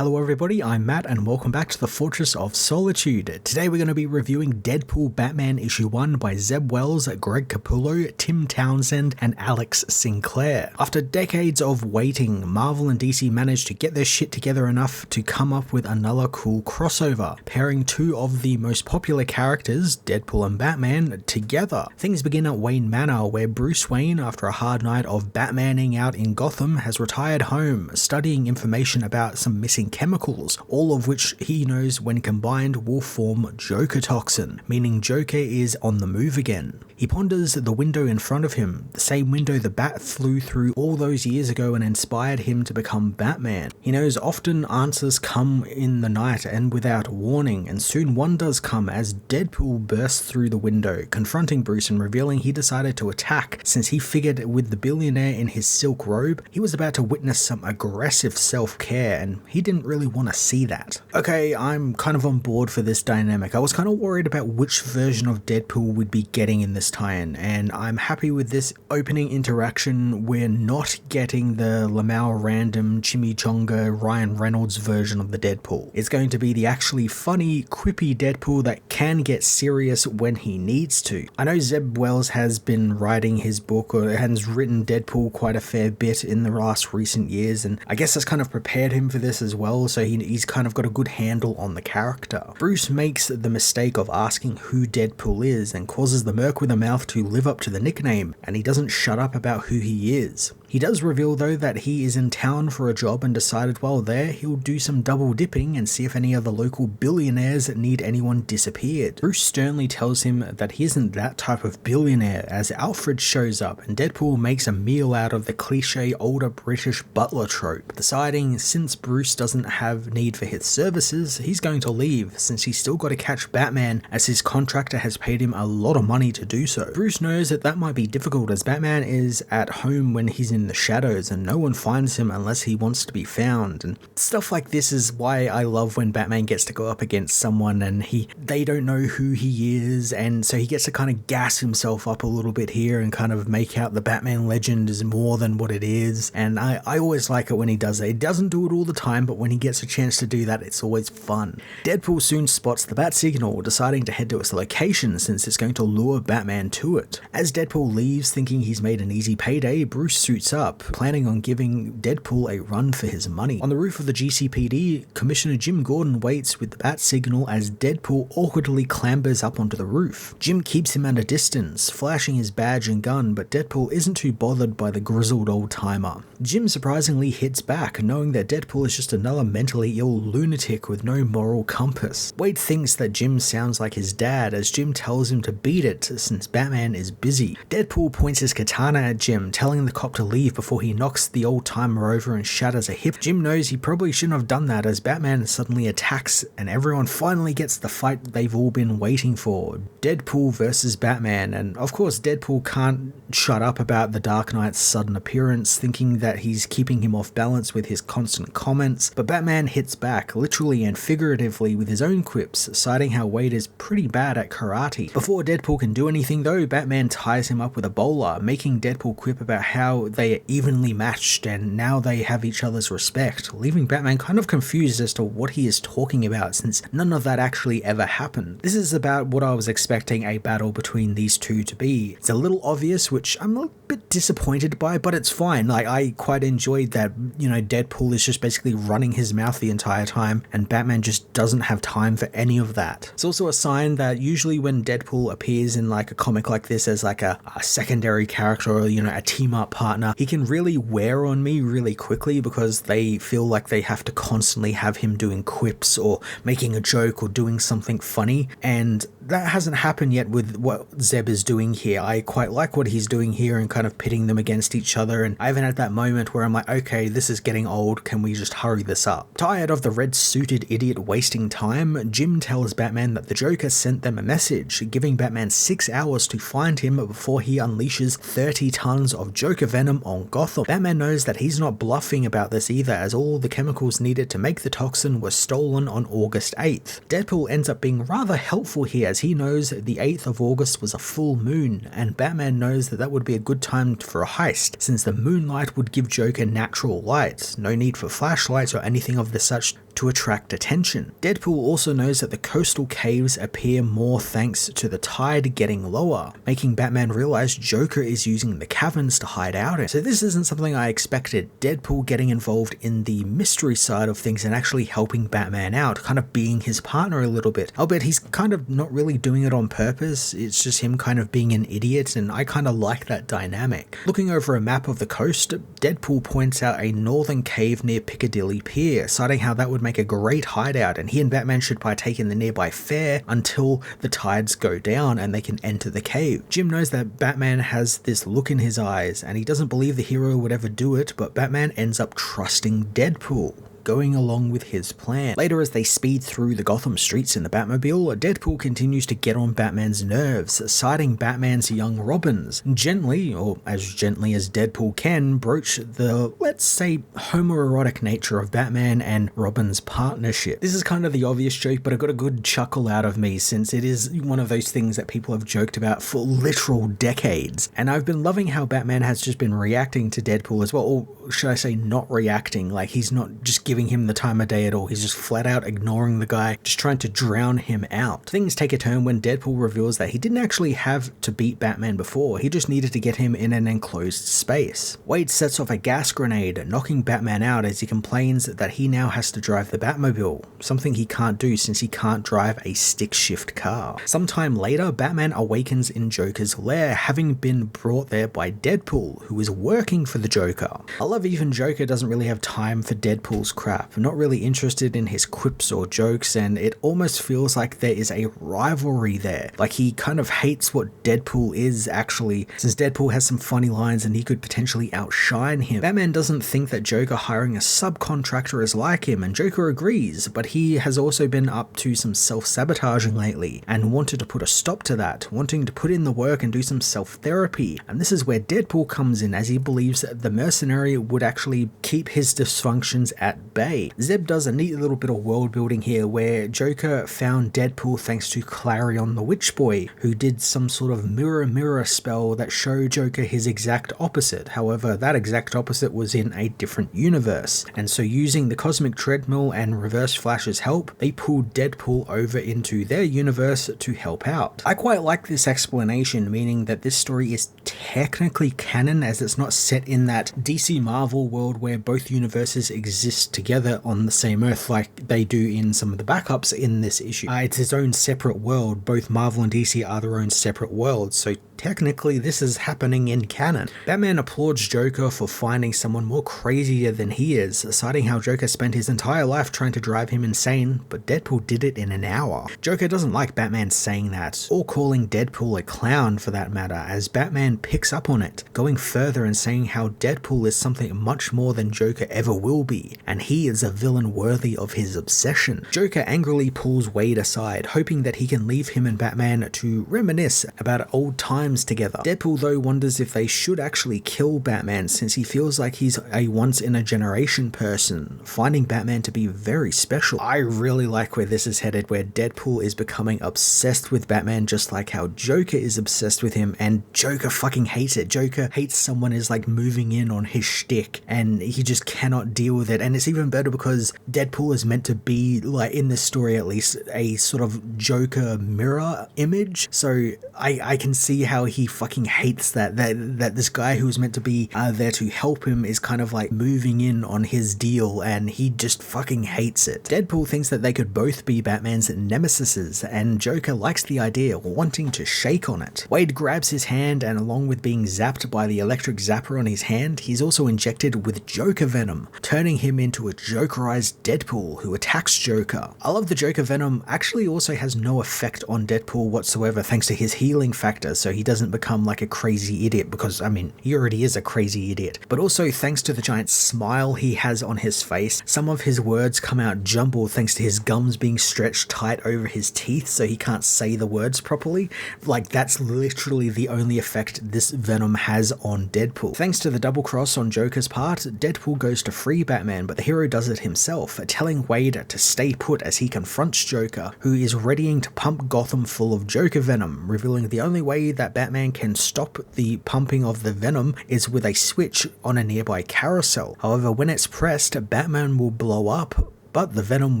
Hello everybody, I'm Matt and welcome back to the Fortress of Solitude. Today we're going to be reviewing Deadpool Batman issue 1 by Zeb Wells, Greg Capullo, Tim Townsend and Alex Sinclair. After decades of waiting, Marvel and DC managed to get their shit together enough to come up with another cool crossover, pairing two of the most popular characters, Deadpool and Batman, together. Things begin at Wayne Manor, where Bruce Wayne, after a hard night of Batmaning out in Gotham, has retired home, studying information about some missing chemicals, all of which he knows when combined will form Joker toxin, meaning Joker is on the move again. He ponders the window in front of him, the same window the Bat flew through all those years ago and inspired him to become Batman. He knows often answers come in the night and without warning, and soon one does come as Deadpool bursts through the window, confronting Bruce and revealing he decided to attack since he figured with the billionaire in his silk robe, he was about to witness some aggressive self-care and he didn't really want to see that. Okay, I'm kind of on board for this dynamic. I was kind of worried about which version of Deadpool we'd be getting in this tie-in, and I'm happy with this opening interaction. We're not getting the Lamau random chimichanga Ryan Reynolds version of the Deadpool. It's going to be the actually funny, quippy Deadpool that can get serious when he needs to. I know Zeb Wells has been writing his book, or has written Deadpool quite a fair bit in the last recent years, and I guess that's kind of prepared him for this as well, so he's kind of got a good handle on the character. Bruce makes the mistake of asking who Deadpool is and causes the Merc with a mouth to live up to the nickname, and he doesn't shut up about who he is. He does reveal though that he is in town for a job and decided while there he'll do some double dipping and see if any of the local billionaires need anyone disappeared. Bruce sternly tells him that he isn't that type of billionaire as Alfred shows up and Deadpool makes a meal out of the cliche older British butler trope, deciding since Bruce doesn't have need for his services, he's going to leave since he's still got to catch Batman as his contractor has paid him a lot of money to do so. Bruce knows that might be difficult as Batman is at home when he's in the shadows and no one finds him unless he wants to be found, and stuff like this is why I love when Batman gets to go up against someone and they don't know who he is, and so he gets to kind of gas himself up a little bit here and kind of make out the Batman legend is more than what it is, and I always like it when he does that. He doesn't do it all the time, but when he gets a chance to do that, it's always fun. Deadpool soon spots the bat signal, deciding to head to its location since it's going to lure Batman to it. As Deadpool leaves thinking he's made an easy payday, Bruce suits up, planning on giving Deadpool a run for his money. On the roof of the GCPD, Commissioner Jim Gordon waits with the bat signal as Deadpool awkwardly clambers up onto the roof. Jim keeps him at a distance, flashing his badge and gun, but Deadpool isn't too bothered by the grizzled old-timer. Jim surprisingly hits back, knowing that Deadpool is just another mentally ill lunatic with no moral compass. Wade thinks that Jim sounds like his dad as Jim tells him to beat it since Batman is busy. Deadpool points his katana at Jim, telling the cop to leave before he knocks the old-timer over and shatters a hip. Jim knows he probably shouldn't have done that as Batman suddenly attacks and everyone finally gets the fight they've all been waiting for. Deadpool versus Batman, and of course Deadpool can't shut up about the Dark Knight's sudden appearance, thinking that he's keeping him off balance with his constant comments, but Batman hits back, literally and figuratively, with his own quips, citing how Wade is pretty bad at karate. Before Deadpool can do anything though, Batman ties him up with a bowler, making Deadpool quip about how they are evenly matched and now they have each other's respect, leaving Batman kind of confused as to what he is talking about since none of that actually ever happened. This is about what I was expecting a battle between these two to be. It's a little obvious, which I'm a bit disappointed by, but it's fine. Like, I quite enjoyed that, Deadpool is just basically running his mouth the entire time and Batman just doesn't have time for any of that. It's also a sign that usually when Deadpool appears in like a comic like this as like a secondary character or, a team up partner, he can really wear on me really quickly because they feel like they have to constantly have him doing quips or making a joke or doing something funny, and that hasn't happened yet with what Zeb is doing here. I quite like what he's doing here and kind of pitting them against each other, and I haven't had that moment where I'm like, okay, this is getting old, can we just hurry this up? Tired of the red-suited idiot wasting time, Jim tells Batman that the Joker sent them a message, giving Batman 6 hours to find him before he unleashes 30 tons of Joker venom on Gotham. Batman knows that he's not bluffing about this either, as all the chemicals needed to make the toxin were stolen on August 8th. Deadpool ends up being rather helpful here as he knows the 8th of August was a full moon, and Batman knows that would be a good time for a heist, since the moonlight would give Joker natural light, no need for flashlights or anything of the such to attract attention. Deadpool also knows that the coastal caves appear more thanks to the tide getting lower, making Batman realize Joker is using the caverns to hide out in. So this isn't something I expected. Deadpool getting involved in the mystery side of things and actually helping Batman out, kind of being his partner a little bit. Albeit he's kind of not really doing it on purpose, it's just him kind of being an idiot, and I kind of like that dynamic. Looking over a map of the coast, Deadpool points out a northern cave near Piccadilly Pier, citing how that would make a great hideout, and he and Batman should partake in the nearby fair until the tides go down and they can enter the cave. Jim knows that Batman has this look in his eyes, and he doesn't believe the hero would ever do it, but Batman ends up trusting Deadpool, going along with his plan. Later, as they speed through the Gotham streets in the Batmobile, Deadpool continues to get on Batman's nerves, citing Batman's young Robins. Gently, or as gently as Deadpool can, broach the, let's say, homoerotic nature of Batman and Robin's partnership. This is kind of the obvious joke, but it got a good chuckle out of me since it is one of those things that people have joked about for literal decades. And I've been loving how Batman has just been reacting to Deadpool as well, or should I say not reacting, like he's not just giving him the time of day at all. He's just flat out ignoring the guy, just trying to drown him out. Things take a turn when Deadpool reveals that he didn't actually have to beat Batman before, he just needed to get him in an enclosed space. Wade sets off a gas grenade, knocking Batman out as he complains that he now has to drive the Batmobile, something he can't do since he can't drive a stick shift car. Sometime later, Batman awakens in Joker's lair, having been brought there by Deadpool, who is working for the Joker. I love even Joker doesn't really have time for Deadpool's crap, not really interested in his quips or jokes, and it almost feels like there is a rivalry there. Like he kind of hates what Deadpool is actually, since Deadpool has some funny lines and he could potentially outshine him. Batman doesn't think that Joker hiring a subcontractor is like him, and Joker agrees, but he has also been up to some self-sabotaging lately and wanted to put a stop to that, wanting to put in the work and do some self-therapy. And this is where Deadpool comes in, as he believes that the mercenary would actually keep his dysfunctions at bay. Zeb does a neat little bit of world building here where Joker found Deadpool thanks to Clarion the Witch Boy, who did some sort of mirror spell that showed Joker his exact opposite. However, that exact opposite was in a different universe, and so using the Cosmic Treadmill and Reverse Flash's help, they pulled Deadpool over into their universe to help out. I quite like this explanation, meaning that this story is technically canon, as it's not set in that DC Marvel world where both universes exist together on the same Earth like they do in some of the backups in this issue. It's its own separate world. Both Marvel and DC are their own separate worlds, so technically this is happening in canon. Batman applauds Joker for finding someone more crazier than he is, citing how Joker spent his entire life trying to drive him insane, but Deadpool did it in an hour. Joker doesn't like Batman saying that, or calling Deadpool a clown for that matter, as Batman picks up on it, going further and saying how Deadpool is something much more than Joker ever will be, and he is a villain worthy of his obsession. Joker angrily pulls Wade aside, hoping that he can leave him and Batman to reminisce about old times together. Deadpool though wonders if they should actually kill Batman, since he feels like he's a once-in-a-generation person, finding Batman to be very special. I really like where this is headed, where Deadpool is becoming obsessed with Batman just like how Joker is obsessed with him, and Joker fucking hates it. Joker hates someone is like moving in on his shtick, and he just cannot deal with it. And it's even better because Deadpool is meant to be, like in this story at least, a sort of Joker mirror image, so I can see how he fucking hates that this guy who is meant to be there to help him is kind of like moving in on his deal, and he just fucking hates it. Deadpool thinks that they could both be Batman's nemesises, and Joker likes the idea, wanting to shake on it. Wade grabs his hand, and along with being zapped by the electric zapper on his hand, he's also injected with Joker venom, turning him into a Jokerized Deadpool who attacks Joker. I love the Joker venom actually also has no effect on Deadpool whatsoever thanks to his healing factor, so he doesn't become like a crazy idiot, because I mean he already is a crazy idiot, but also thanks to the giant smile he has on his face, some of his words come out jumbled thanks to his gums being stretched tight over his teeth so he can't say the words properly. Like that's literally the only effect this venom has on Deadpool. Thanks to the double cross on Joker's part, Deadpool goes to free Batman, but the hero does it himself, telling Wade to stay put as he confronts Joker, who is readying to pump Gotham full of Joker venom, revealing the only way that Batman can stop the pumping of the venom is with a switch on a nearby carousel. However, when it's pressed, Batman will blow up, but the venom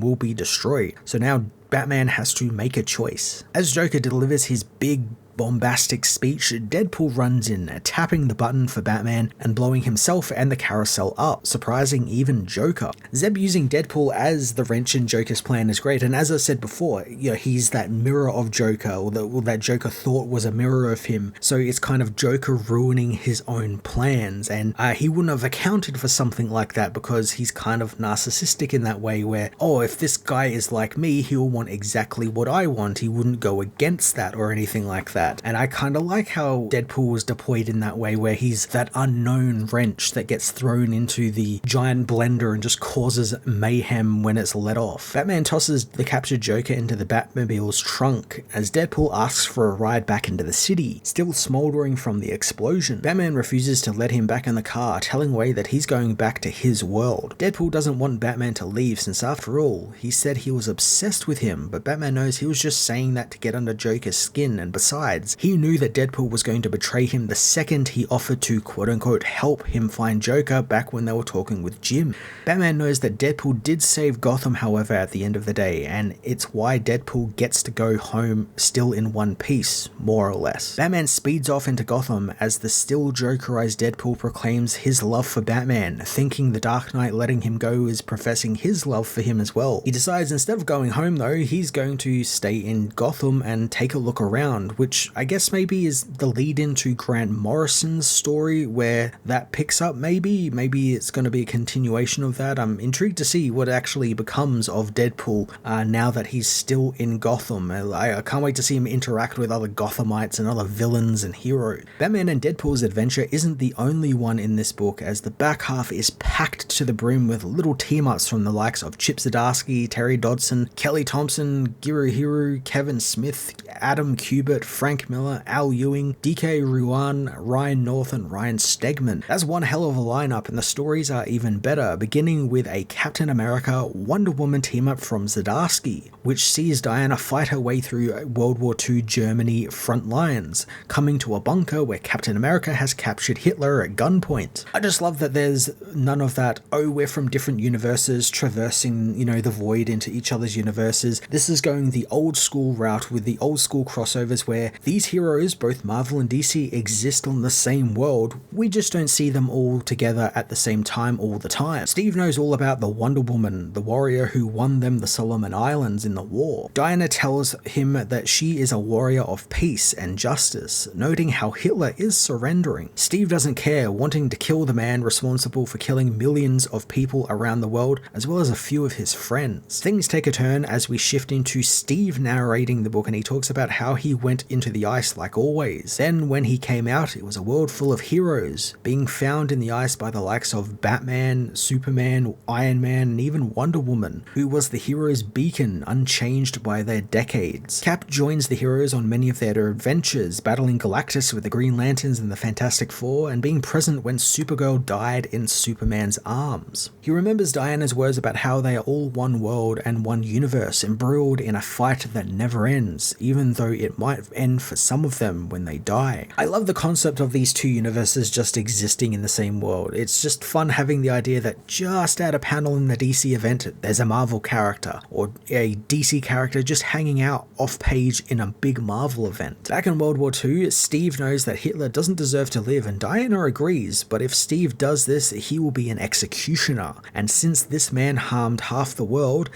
will be destroyed. So now Batman has to make a choice. As Joker delivers his big bombastic speech, Deadpool runs in, tapping the button for Batman and blowing himself and the carousel up, surprising even Joker. Zeb using Deadpool as the wrench in Joker's plan is great, and as I said before, he's that mirror of Joker, or that Joker thought was a mirror of him, so it's kind of Joker ruining his own plans, and he wouldn't have accounted for something like that because he's kind of narcissistic in that way where, oh, if this guy is like me, he'll want exactly what I want, he wouldn't go against that or anything like that. And I kind of like how Deadpool was deployed in that way, where he's that unknown wrench that gets thrown into the giant blender and just causes mayhem when it's let off. Batman tosses the captured Joker into the Batmobile's trunk as Deadpool asks for a ride back into the city, still smoldering from the explosion. Batman refuses to let him back in the car, telling Wade that he's going back to his world. Deadpool doesn't want Batman to leave since, after all, he said he was obsessed with him, but Batman knows he was just saying that to get under Joker's skin, and besides, he knew that Deadpool was going to betray him the second he offered to quote-unquote help him find Joker back when they were talking with Jim. Batman knows that Deadpool did save Gotham, however, at the end of the day, and it's why Deadpool gets to go home still in one piece, more or less. Batman speeds off into Gotham as the still Jokerized Deadpool proclaims his love for Batman, thinking the Dark Knight letting him go is professing his love for him as well. He decides instead of going home though, he's going to stay in Gotham and take a look around, which I guess maybe is the lead into Grant Morrison's story where that picks up. Maybe it's going to be a continuation of that. I'm intrigued to see what actually becomes of Deadpool now that he's still in Gotham. I can't wait to see him interact with other Gothamites and other villains and heroes. Batman and Deadpool's adventure isn't the only one in this book, as the back half is packed to the brim with little team-ups from the likes of Chip Zdarsky, Terry Dodson, Kelly Thompson, Gurihiru, Kevin Smith, Adam Kubert, Frank Miller, Al Ewing, DK Ruan, Ryan North, and Ryan Stegman. That's one hell of a lineup, and the stories are even better, beginning with a Captain America Wonder Woman team-up from Zdarsky, which sees Diana fight her way through World War II Germany front lines, coming to a bunker where Captain America has captured Hitler at gunpoint. I just love that there's none of that, oh, we're from different universes, traversing, the void into each other's universes. This is going the old school route with the old school crossovers where these heroes, both Marvel and DC, exist on the same world, we just don't see them all together at the same time all the time. Steve knows all about the Wonder Woman, the warrior who won them the Solomon Islands in the war. Diana tells him that she is a warrior of peace and justice, noting how Hitler is surrendering. Steve doesn't care, wanting to kill the man responsible for killing millions of people around the world, as well as a few of his friends. Things take a turn as we shift into Steve narrating the book, and he talks about how he went into the ice like always. Then when he came out, it was a world full of heroes, being found in the ice by the likes of Batman, Superman, Iron Man, and even Wonder Woman, who was the heroes' beacon, unchanged by their decades. Cap joins the heroes on many of their adventures, battling Galactus with the Green Lanterns and the Fantastic Four, and being present when Supergirl died in Superman's arms. He remembers Diana's words about how they are all one world and one universe, embroiled in a fight that never ends, even though it might end for some of them when they die. I love the concept of these two universes just existing in the same world. It's just fun having the idea that just at a panel in the DC event, there's a Marvel character or a DC character just hanging out off page in a big Marvel event. Back in World War II, Steve knows that Hitler doesn't deserve to live, and Diana agrees, but if Steve does this, he will be an executioner. And since this man harmed half the world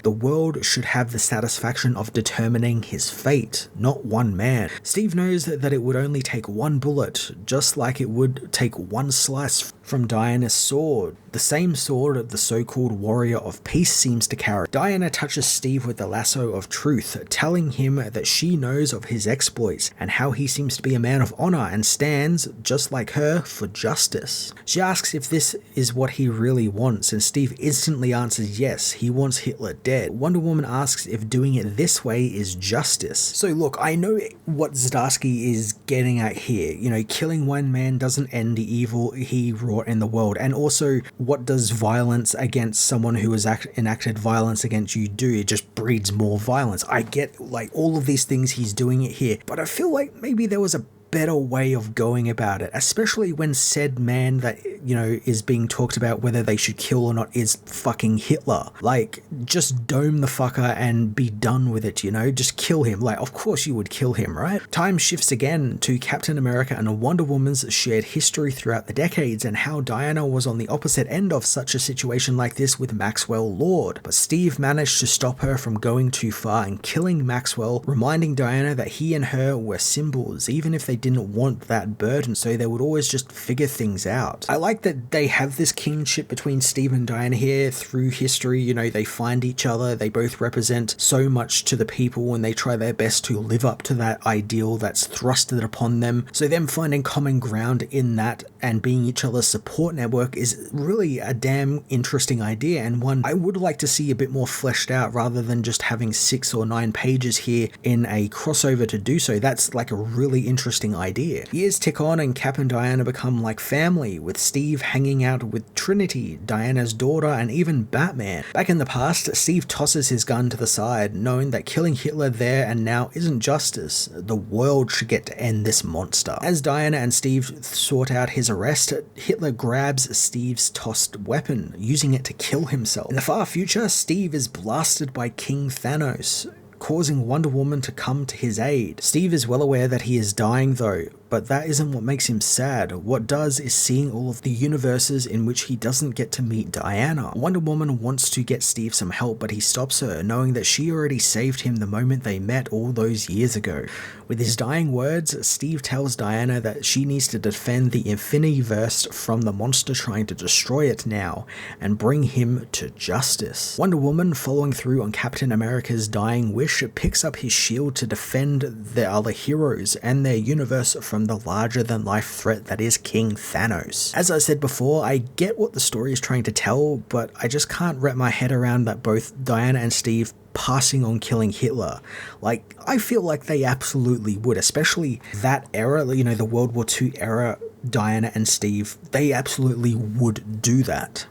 should have the satisfaction of determining his fate, not one man. Steve knows that it would only take one bullet, just like it would take one slice from Diana's sword, the same sword the so-called warrior of peace seems to carry. Diana touches Steve with the lasso of truth, telling him that she knows of his exploits and how he seems to be a man of honor and stands, just like her, for justice. She asks if this is what he really wants, and Steve instantly answers yes, he wants Hitler dead. Wonder Woman asks if doing it this way is justice. So look, I know what Zdarsky is getting at here. Killing one man doesn't end the evil he wrought in the world, and also what does violence against someone who has enacted violence against you do? It just breeds more violence. I get all of these things he's doing it here, but I feel like maybe there was a better way of going about it, especially when said man that is being talked about whether they should kill or not is fucking Hitler. Like, just dome the fucker and be done with it, just kill him. Like, of course you would kill him, right? Time shifts again to Captain America and Wonder Woman's shared history throughout the decades and how Diana was on the opposite end of such a situation like this with Maxwell Lord. But Steve managed to stop her from going too far and killing Maxwell, reminding Diana that he and her were symbols, even if they didn't want that burden, so they would always just figure things out. I like that they have this kinship between Steve and Diana here through history. They find each other, they both represent so much to the people, and they try their best to live up to that ideal that's thrusted upon them. So them finding common ground in that and being each other's support network is really a damn interesting idea, and one I would like to see a bit more fleshed out rather than just having 6 or 9 pages here in a crossover to do so. That's like a really interesting idea. Years tick on and Cap and Diana become like family, with Steve hanging out with Trinity, Diana's daughter, and even Batman. Back in the past, Steve tosses his gun to the side, knowing that killing Hitler there and now isn't justice. The world should get to end this monster. As Diana and Steve sort out his arrest, Hitler grabs Steve's tossed weapon, using it to kill himself. In the far future, Steve is blasted by King Thanos, causing Wonder Woman to come to his aid. Steve is well aware that he is dying though, but that isn't what makes him sad. What does is seeing all of the universes in which he doesn't get to meet Diana. Wonder Woman wants to get Steve some help, but he stops her, knowing that she already saved him the moment they met all those years ago. With his dying words, Steve tells Diana that she needs to defend the Infiniverse from the monster trying to destroy it now, and bring him to justice. Wonder Woman, following through on Captain America's dying wish, picks up his shield to defend the other heroes and their universe from the larger-than-life threat that is King Thanos. As I said before, I get what the story is trying to tell, but I just can't wrap my head around that both Diana and Steve passing on killing Hitler. Like, I feel like they absolutely would, especially that era, the World War II era, Diana and Steve, they absolutely would do that.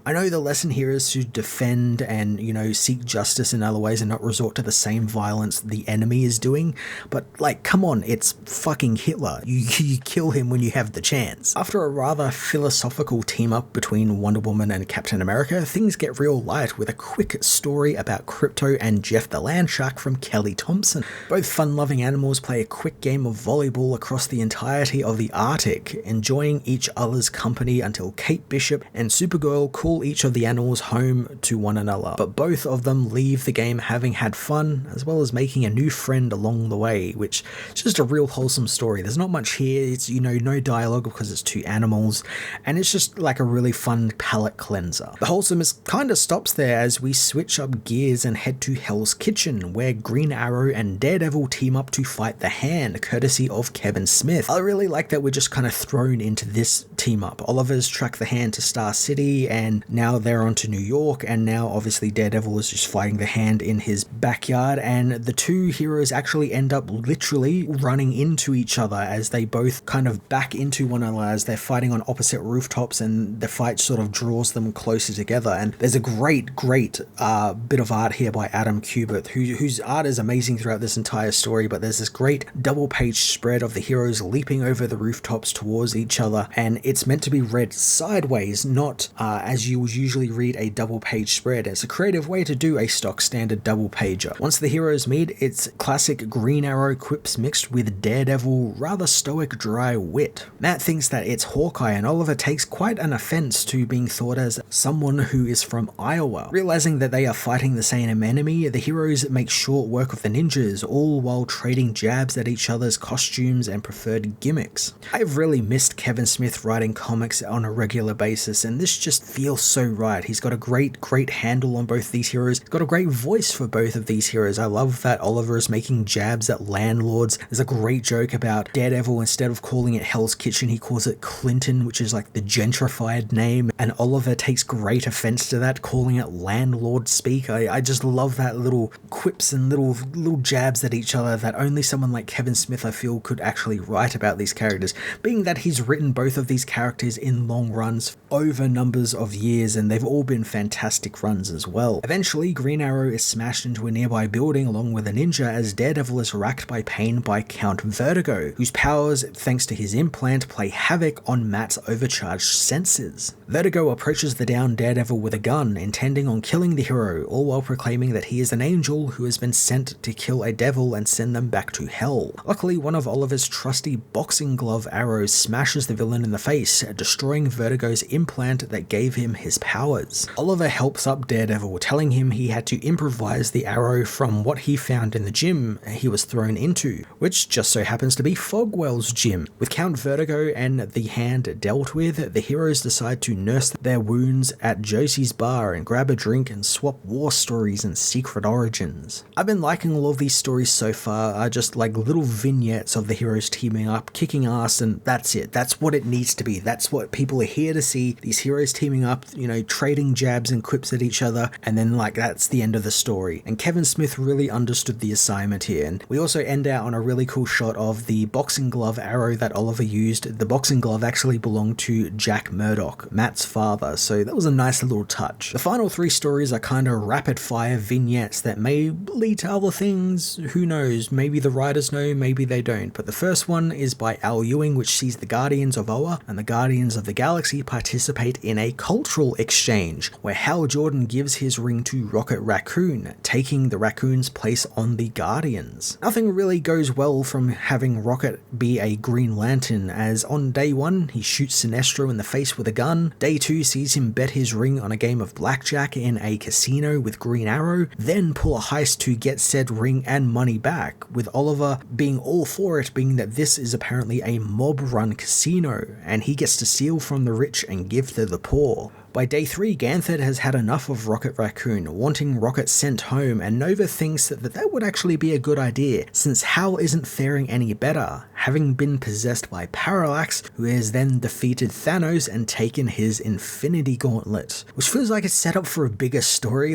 I know the lesson here is to defend and, seek justice in other ways and not resort to the same violence the enemy is doing, but come on, it's fucking Hitler. You kill him when you have the chance. After a rather philosophical team up between Wonder Woman and Captain America, things get real light with a quick story about Crypto and Jeff the Landshark from Kelly Thompson. Both fun-loving animals play a quick game of volleyball across the entirety of the Arctic, enjoying each other's company until Kate Bishop and Supergirl call each of the animals home to one another, but both of them leave the game having had fun, as well as making a new friend along the way, which is just a real wholesome story. There's not much here, it's no dialogue because it's 2 animals, and it's just like a really fun palate cleanser. The wholesomeness kind of stops there as we switch up gears and head to Hell's Kitchen, where Green Arrow and Daredevil team up to fight the Hand, courtesy of Kevin Smith. I really like that we're just kind of thrown into this team up. Oliver's tracked the Hand to Star City, and now they're on to New York, and now obviously Daredevil is just fighting the Hand in his backyard, and the 2 heroes actually end up literally running into each other as they both kind of back into one another as they're fighting on opposite rooftops, and the fight sort of draws them closer together. And there's a great bit of art here by Adam Kubert, whose art is amazing throughout this entire story, but there's this great double-page spread of the heroes leaping over the rooftops towards each other, and it's meant to be read sideways, not as you would usually read a double-page spread. It's a creative way to do a stock standard double-pager. Once the heroes meet, it's classic Green Arrow quips mixed with Daredevil rather stoic dry wit. Matt thinks that it's Hawkeye, and Oliver takes quite an offense to being thought as someone who is from Iowa. Realizing that they are fighting the same enemy, the heroes make short work of the ninjas, all while trading jabs at each other's costumes and preferred gimmicks. I've really missed Kevin Smith writing comics on a regular basis, and this just feels so right. He's got a great handle on both these heroes. He's got a great voice for both of these heroes. I love that Oliver is making jabs at landlords. There's a great joke about Daredevil, instead of calling it Hell's Kitchen, he calls it Clinton, which is like the gentrified name, and Oliver takes great offense to that, calling it landlord speak. I just love that little quips and little jabs at each other that only someone like Kevin Smith, I feel, could actually write about these characters, being that he's written both of these characters in long runs over numbers of years, and they've all been fantastic runs as well. Eventually, Green Arrow is smashed into a nearby building along with a ninja as Daredevil is racked by pain by Count Vertigo, whose powers, thanks to his implant, play havoc on Matt's overcharged senses. Vertigo approaches the downed Daredevil with a gun, intending on killing the hero, all while proclaiming that he is an angel who has been sent to kill a devil and send them back to hell. Luckily, one of Oliver's trusty boxing glove arrows smashes the villain in the face, destroying Vertigo's implant that gave him his powers. Oliver helps up Daredevil, telling him he had to improvise the arrow from what he found in the gym he was thrown into, which just so happens to be Fogwell's gym. With Count Vertigo and the hand dealt with, the heroes decide to nurse their wounds at Josie's bar and grab a drink and swap war stories and secret origins. I've been liking all of these stories so far, just like little vignettes of the heroes teaming up, kicking ass, and that's it. That's what it needs to be. That's what people are here to see. These heroes teaming up, trading jabs and quips at each other, and then that's the end of the story. And Kevin Smith really understood the assignment here, and we also end out on a really cool shot of the boxing glove arrow that Oliver used. The boxing glove actually belonged to Jack Murdoch, Matt's father, so that was a nice little touch. The final 3 stories are kind of rapid fire vignettes that may lead to other things, who knows, maybe the writers know, maybe they don't, but the first one is by Al Ewing, which sees the Guardians of Oa and the Guardians of the Galaxy participate in a cultural exchange, where Hal Jordan gives his ring to Rocket Raccoon, taking the Raccoon's place on the Guardians. Nothing really goes well from having Rocket be a Green Lantern, as on day 1 he shoots Sinestro in the face with a gun, day 2 sees him bet his ring on a game of blackjack in a casino with Green Arrow, then pull a heist to get said ring and money back, with Oliver being all for it, being that this is apparently a mob-run casino, and he gets to steal from the rich and give to the poor. By day 3, Ganthet has had enough of Rocket Raccoon, wanting Rocket sent home, and Nova thinks that would actually be a good idea, since Hal isn't faring any better, having been possessed by Parallax, who has then defeated Thanos and taken his Infinity Gauntlet, which feels like it's set up for a bigger story,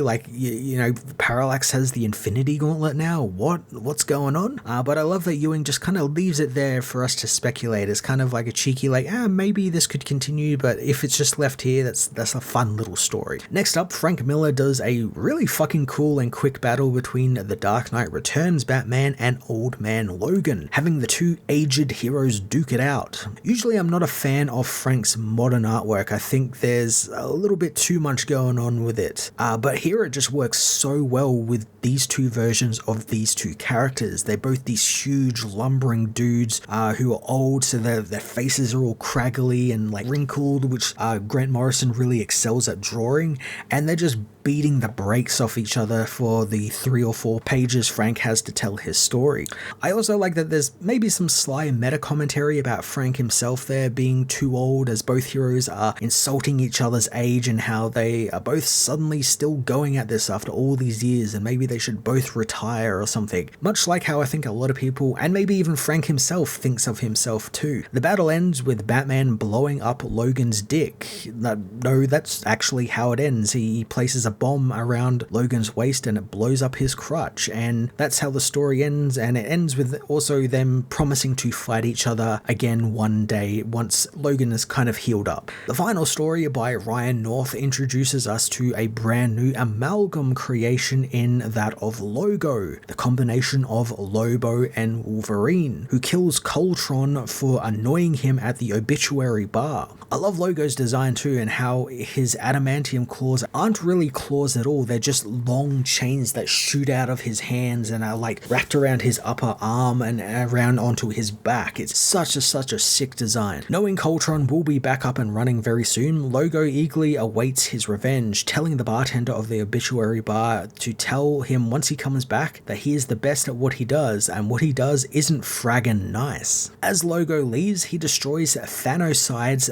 Parallax has the Infinity Gauntlet now, what's going on? But I love that Ewing just kind of leaves it there for us to speculate. It's kind of like a cheeky, maybe this could continue, but if it's just left here, that's a fun little story. Next up, Frank Miller does a really fucking cool and quick battle between the Dark Knight Returns Batman and Old Man Logan, having the 2 aged heroes duke it out. Usually I'm not a fan of Frank's modern artwork. I think there's a little bit too much going on with it. But here it just works so well with these 2 versions of these 2 characters. They're both these huge lumbering dudes who are old, so their faces are all craggly and wrinkled, which Grant Morrison really excels at drawing, and they're just beating the brakes off each other for the 3 or 4 pages Frank has to tell his story. I also like that there's maybe some sly meta commentary about Frank himself there being too old, as both heroes are insulting each other's age and how they are both suddenly still going at this after all these years, and maybe they should both retire or something. Much like how I think a lot of people, and maybe even Frank himself, thinks of himself too. The battle ends with Batman blowing up Logan's dick. No, that's actually how it ends. He places a bomb around Logan's waist and it blows up his crotch, and that's how the story ends, and it ends with also them promising to fight each other again one day once Logan is kind of healed up. The final story by Ryan North introduces us to a brand new amalgam creation in that of Logo, the combination of Lobo and Wolverine, who kills Coltron for annoying him at the obituary bar. I love Logo's design too, and how his adamantium claws aren't really claws at all. They're just long chains that shoot out of his hands and are wrapped around his upper arm and around onto his back. It's such a sick design. Knowing Coltron will be back up and running very soon, Logo eagerly awaits his revenge, telling the bartender of the obituary bar to tell him once he comes back that he is the best at what he does, and what he does isn't fraggin' nice. As Logo leaves, he destroys Thanoside's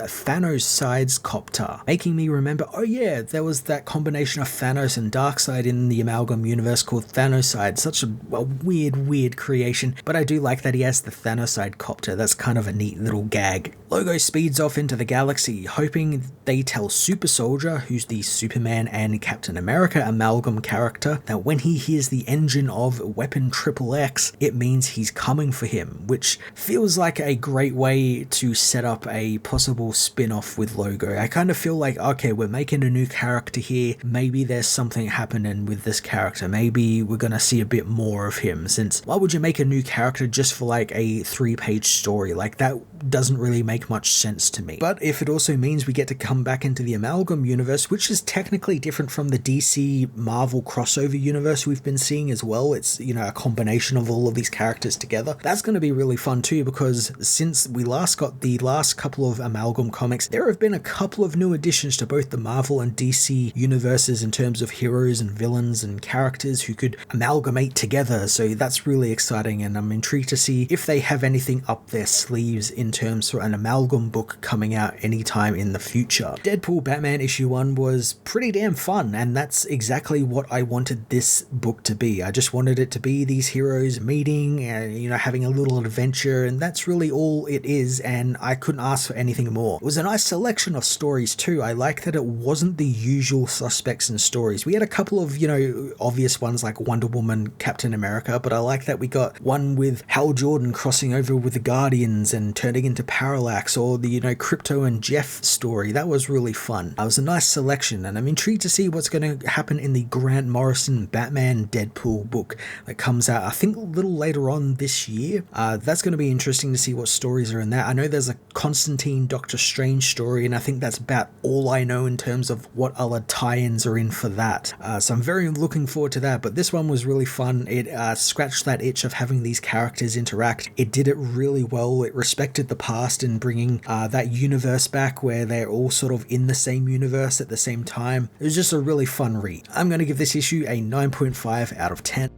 copter, making me remember, oh yeah, there was that combination of Thanos and Darkseid in the Amalgam universe called Thanoside. Such a weird creation, but I do like that he has the Thanoside copter. That's kind of a neat little gag. Logo speeds off into the galaxy, hoping they tell Super Soldier, who's the Superman and Captain America amalgam character, that when he hears the engine of Weapon XXX, it means he's coming for him, which feels like a great way to set up a possible spin-off with Logo. I kind of feel like like, okay, we're making a new character here, maybe there's something happening with this character, maybe we're gonna see a bit more of him, since why would you make a new character just for like a 3-page story? Like, that doesn't really make much sense to me. But if it also means we get to come back into the Amalgam universe, which is technically different from the DC Marvel crossover universe we've been seeing as well, it's, you know, a combination of all of these characters together, that's going to be really fun too, because since we last got the last couple of Amalgam comics, there have been a couple of new additions to both the Marvel and DC universes in terms of heroes and villains and characters who could amalgamate together, so that's really exciting, and I'm intrigued to see if they have anything up their sleeves in terms for an Amalgam book coming out anytime in the future. Deadpool Batman issue 1 was pretty damn fun, and that's exactly what I wanted this book to be. I just wanted it to be these heroes meeting and, you know, having a little adventure, and that's really all it is, and I couldn't ask for anything more. It was a nice selection of stories too. I like that it wasn't the usual suspects in stories. We had a couple of, you know, obvious ones like Wonder Woman, Captain America, but I like that we got one with Hal Jordan crossing over with the Guardians and turning into Parallax, or the, you know, Crypto and Jeff story. That was really fun. It was a nice selection, and I'm intrigued to see what's going to happen in the Grant Morrison Batman Deadpool book that comes out, I think, a little later on this year. That's going to be interesting to see what stories are in that. I know there's a Constantine Doctor Strange story, and I think that's about all I know in terms of what other tie-ins are in for that. So I'm very looking forward to that, but this one was really fun. It scratched that itch of having these characters interact. It did it really well. It respected the past and bringing that universe back where they're all sort of in the same universe at the same time. It was just a really fun read. I'm going to give this issue a 9.5 out of 10.